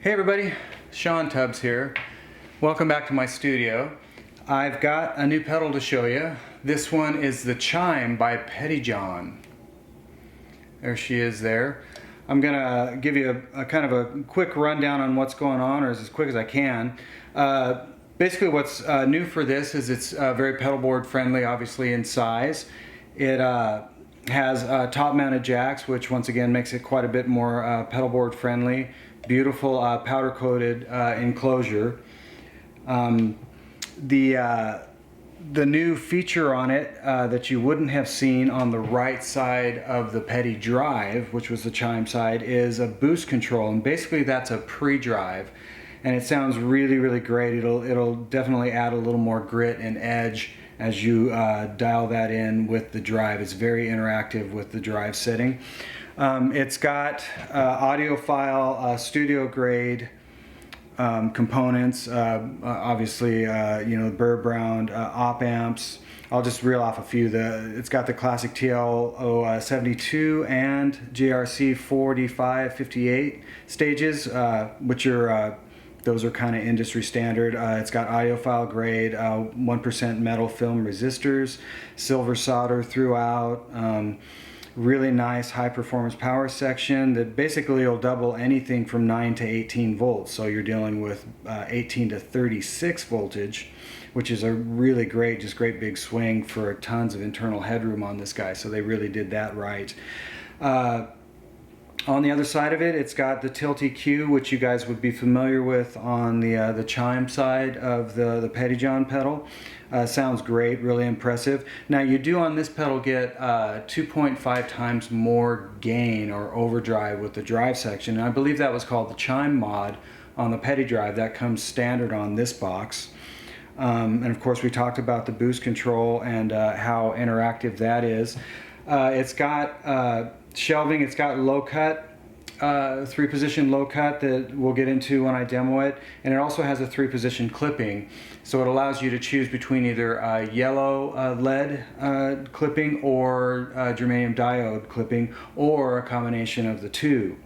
Hey everybody, Shawn Tubbs here. Welcome back to my studio. I've got a new pedal to show you. This one is the Chime by Pettyjohn. There she is there. I'm gonna give you a kind of a quick rundown on what's going on, or as quick as I can. Basically what's new for this is it's very pedal board friendly, obviously in size. It has top mounted jacks, which once again makes it quite a bit more pedal board friendly. Beautiful powder coated enclosure. The new feature on it that you wouldn't have seen on the right side of the Petty drive, which was the Chime side, is a boost control, and basically that's a pre-drive, and it sounds really great. It'll definitely add a little more grit and edge as you dial that in with the drive. It's very interactive with the drive setting. It's got audiophile studio grade components, obviously you know, burr brown op amps. I'll just reel off a few. It's got the classic TL072 and JRC 4558 stages, which are those are kind of industry standard. It's got audiophile grade 1% metal film resistors, silver solder throughout. Really nice high performance power section that basically will double anything from 9 to 18 volts. So you're dealing with 18 to 36 voltage, which is a really great, just great big swing for tons of internal headroom on this guy. So they really did that right. On the other side of it, it's got the tilt EQ, which you guys would be familiar with on the Chime side of the Pettyjohn pedal. Sounds great, really impressive. Now you do on this pedal get 2.5 times more gain or overdrive with the drive section. And I believe that was called the Chime mod on the Petty drive. That comes standard on this box. And of course we talked about the boost control and how interactive that is. It's got shelving, it's got low cut, 3-position low cut that we'll get into when I demo it, and it also has a 3-position clipping, so it allows you to choose between either yellow lead clipping or germanium diode clipping, or a combination of the two.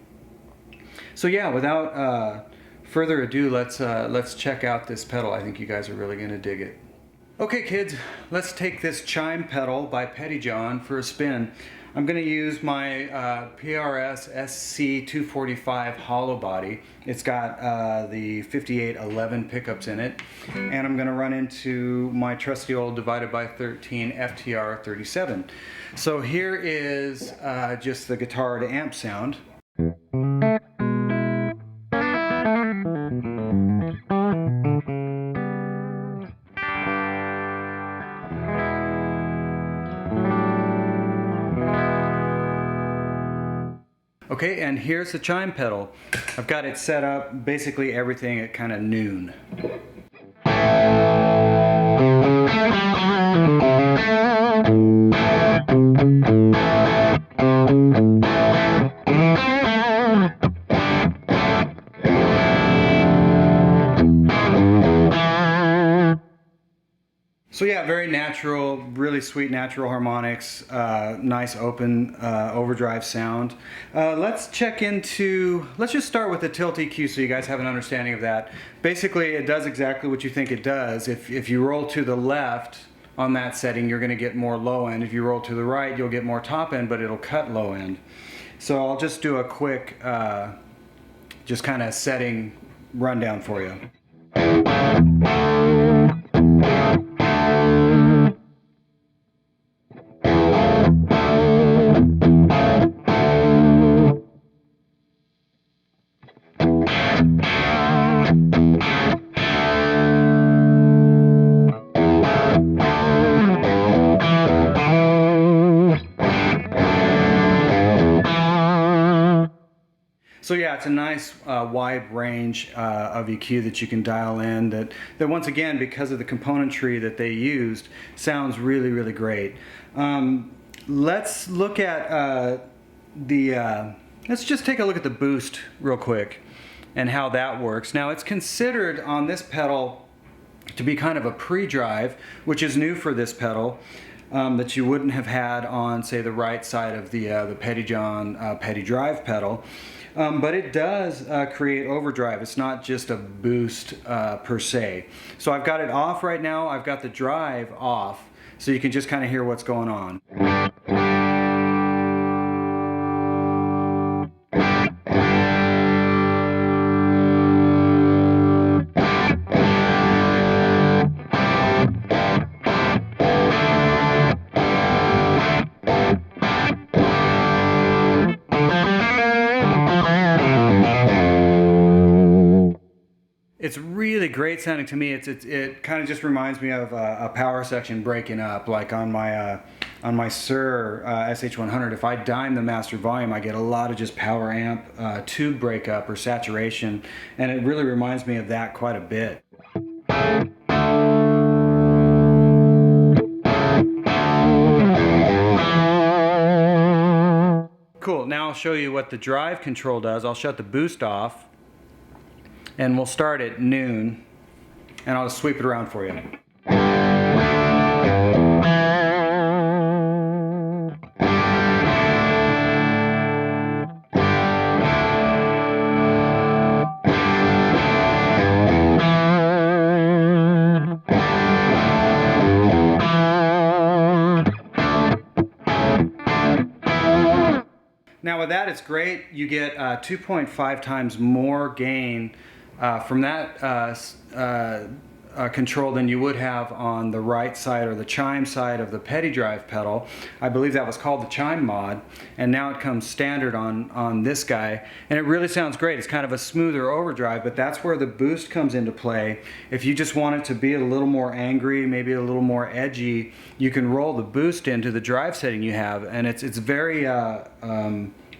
So yeah, without further ado, let's check out this pedal. I think you guys are really going to dig it. Okay kids, let's take this Chime pedal by Pettyjohn for a spin. I'm going to use my PRS SC245 hollow body. It's got the 5811 pickups in it, and I'm going to run into my trusty old divided by 13 FTR 37. So here is just the guitar to amp sound. Okay, and here's the Chime pedal. I've got it set up, basically everything at kind of noon. So yeah, very natural, really sweet natural harmonics, nice open overdrive sound. Let's just start with the tilt EQ so you guys have an understanding of that. Basically it does exactly what you think it does. If you roll to the left on that setting, you're going to get more low end. If you roll to the right, you'll get more top end, but it'll cut low end. So I'll just do a quick just kind of setting rundown for you. So yeah, it's a nice wide range of EQ that you can dial in that once again, because of the componentry that they used, sounds really great. Let's look at let's just take a look at the boost real quick and how that works. Now it's considered on this pedal to be kind of a pre-drive, which is new for this pedal. that you wouldn't have had on, say, the right side of the Pettyjohn Petty Drive pedal. But it does create overdrive. It's not just a boost per se. So I've got it off right now. I've got the drive off, so you can just kind of hear what's going on. It's really great sounding to me. It kind of just reminds me of a power section breaking up, like on my Sir SH100. If I dime the master volume, I get a lot of just power amp tube breakup or saturation, and it really reminds me of that quite a bit. Cool. Now I'll show you what the drive control does. I'll shut the boost off, and we'll start at noon, and I'll just sweep it around for you. Now with that, it's great. You get 2.5 times more gain from that control than you would have on the right side or the chime side of the Petty Drive pedal. I believe that was called the Chime mod, and now it comes standard on this guy, and it really sounds great. It's kind of a smoother overdrive, but that's where the boost comes into play. If you just want it to be a little more angry, maybe a little more edgy, you can roll the boost into the drive setting you have, and it's very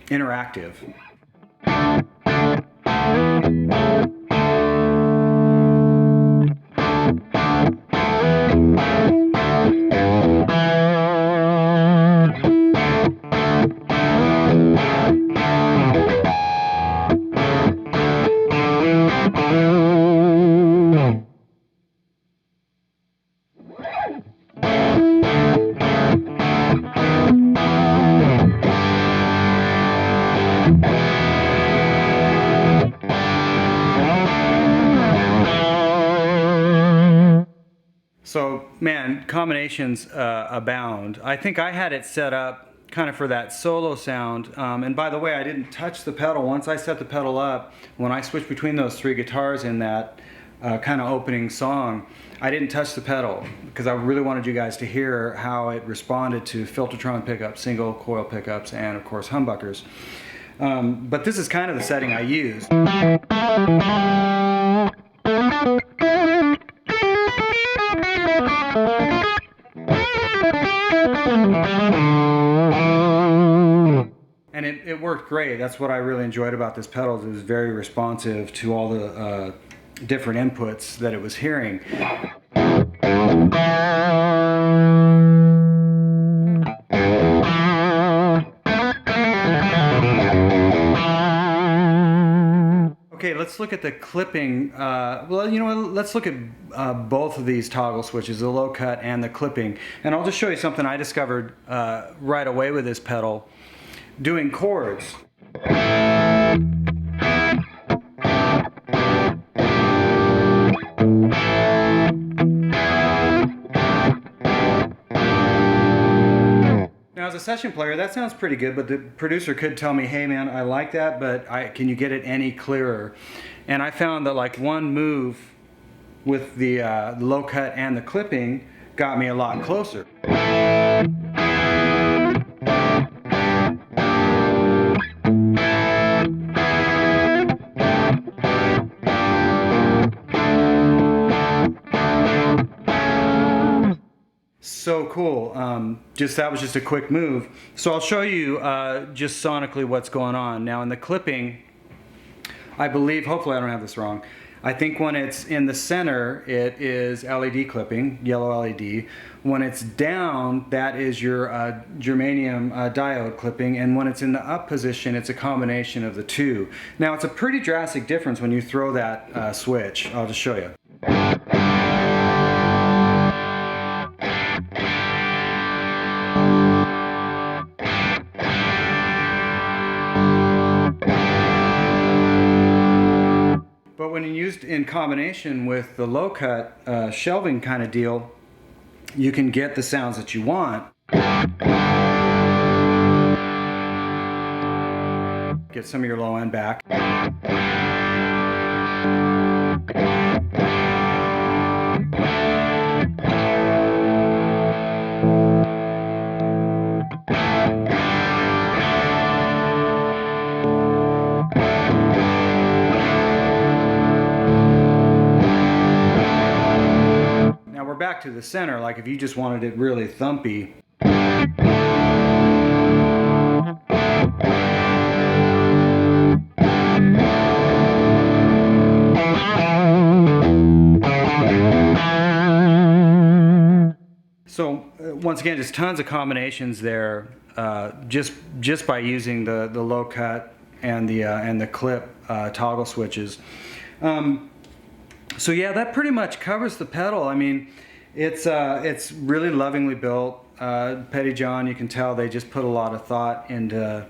interactive. So, man, combinations abound. I think I had it set up kind of for that solo sound. And by the way, I didn't touch the pedal. Once I set the pedal up, when I switched between those three guitars in that kind of opening song, I didn't touch the pedal because I really wanted you guys to hear how it responded to Filtertron pickups, single coil pickups, and of course humbuckers. But this is kind of the setting I used. And it worked great. That's what I really enjoyed about this pedal. It was very responsive to all the different inputs that it was hearing. Okay, let's look at the clipping. Well, you know what, let's look at both of these toggle switches, the low cut and the clipping. And I'll just show you something I discovered right away with this pedal, doing chords. Now, as a session player, that sounds pretty good, but the producer could tell me, hey man, I like that, but can you get it any clearer? And I found that like one move with the low cut and the clipping got me a lot closer. So cool. That was just a quick move. So I'll show you just sonically what's going on. Now in the clipping, I believe, hopefully I don't have this wrong, I think when it's in the center, it is LED clipping, yellow LED. When it's down, that is your germanium diode clipping, and when it's in the up position, it's a combination of the two. Now it's a pretty drastic difference when you throw that switch. I'll just show you. when used in combination with the low cut shelving kind of deal, you can get the sounds that you want. Get some of your low end back. Now we're back to the center, like if you just wanted it really thumpy. So once again, just tons of combinations there, just by using the low cut and the clip toggle switches. So yeah, that pretty much covers the pedal. I mean, it's really lovingly built. Pettyjohn, you can tell they just put a lot of thought into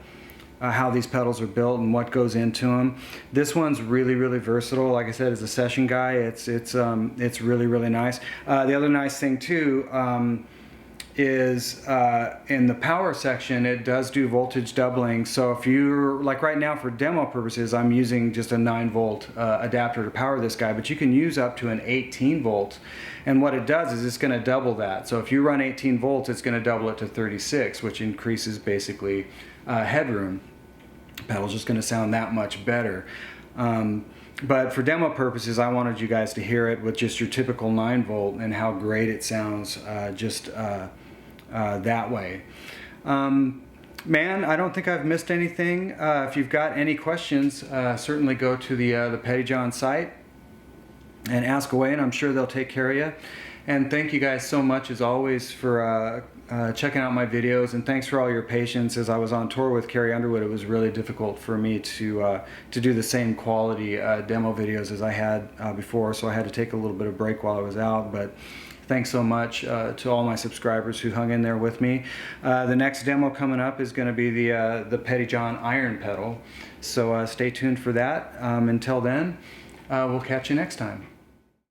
how these pedals are built and what goes into them. This one's really, really versatile. Like I said, as a session guy, it's really, really nice. The other nice thing too is in the power section, it does do voltage doubling. So if you're, like right now for demo purposes, I'm using just a 9-volt adapter to power this guy, but you can use up to an 18 volt. And what it does is it's gonna double that. So if you run 18 volts, it's gonna double it to 36, which increases basically headroom. The pedal's just gonna sound that much better. But for demo purposes, I wanted you guys to hear it with just your typical 9-volt and how great it sounds that way. Man, I don't think I've missed anything. If you've got any questions, certainly go to the Pettyjohn site and ask away, and I'm sure they'll take care of you. And thank you guys so much, as always, for checking out my videos, and thanks for all your patience. As I was on tour with Carrie Underwood, it was really difficult for me to do the same quality demo videos as I had before, so I had to take a little bit of break while I was out. But thanks so much to all my subscribers who hung in there with me. The next demo coming up is going to be the Pettyjohn iron pedal, so stay tuned for that. Until then, we'll catch you next time.